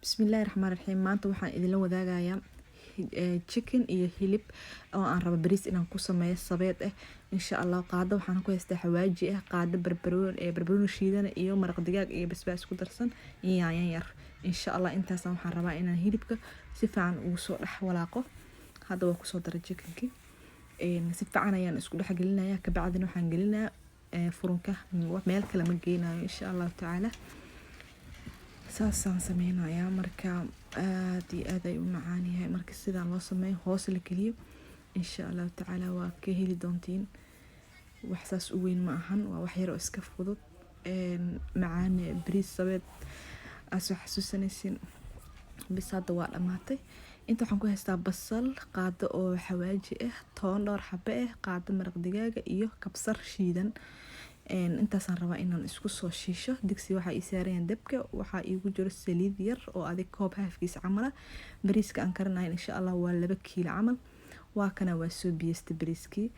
Bismillaahi Raxmaani Raxiim. Maanta waxaan idinla wadaagayaa chicken iyo hilib oo aan rabo bariis inaan ku sameeyo sabeed insha Allah. Qaado waxaan ku haystaa xawaaji qaado barbarooni shiidan iyo maraq digaag iyo basbaas ku darsan iyo yaanyo yar. Insha Allah intaas waxaan rabaa inaan hilibka si fiican ugu soo dhex walaaqo. Hadda waan ku soo daray chickenki si fiican ayaan isku dhex gelinayaa. Ka bacdina waxaan gelinayaa furunka meel kale ma geynayo insha Allah tacaala. saasaan sameynayaa marka aad iyo aad ay u macaan yahay marka sidaan loo sameeyo hoos la kaliyo insha Allah tacaala waa ka heli doontiin. wax saas u weyn ma ahan, waa wax yar oo iska fudud macaan bariis sabeed aso xasuusanaysin. bis hadda waa dhamaatay. inta waxaan ku haystaa basal, qaado oo xawaaji toon dhowr xabbe qaado maraq digaaga iyo kabsar shiidan. intaasaan rabaa inaan isku soo shiisho. digsi waxaa ii saarayaan dabka, waxaa iigu jiro saliid yar oo adig koob haafkiisa camal bariiska aan karanayo insha Allah waa 2 kiilo camal. waa kana waa soo biyeysta bariiskii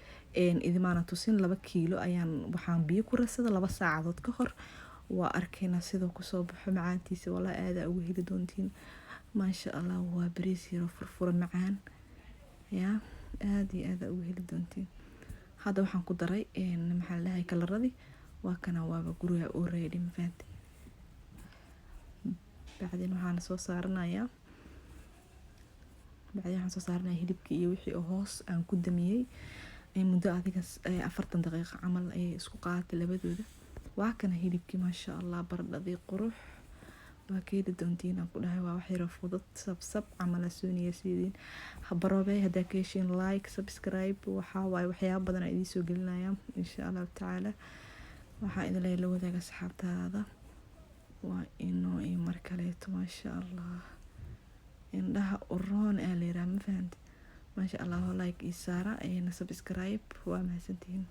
idimaana tusin 2 kiilo ayaan waxaan biyo ku rarsada 2 saacadood ka hor. waa arkayna sidoo ku soo baxo macaantiisa wala aad ugu heli doontiin maasha Allah. waa bariis yar furfuran macaan ya aad iyo aad ugu heli doontiin. hadda waxaan ku daray maxaa la kalaradii waa kana waaba guriga oo ready mafahant. bacdin waxaan soo saaranayaa hilibkii iyo wixii oo hoos aan ku damiyay muddo adiga 40 daqiiqo camal ay isku qaadatay labadooda. waa kana hilibkii maasha Allah baradhadii qurux waa ka heli doontiin aan ku dhahay. waa wax yar fudud sab camal suuniya sidin habaroobay. hadaa ka heshiin like subscribe waxa waay waxyaabo badan ay idin soo gelinayaan insha Allah tacaala. waxaa idin la wadaaga asxaabtaada waa inoo mar kaleeto maasha Allah indhaha uroon leeyahay ma fahant maasha Allah. like isaara subscribe waa mahadsantiin.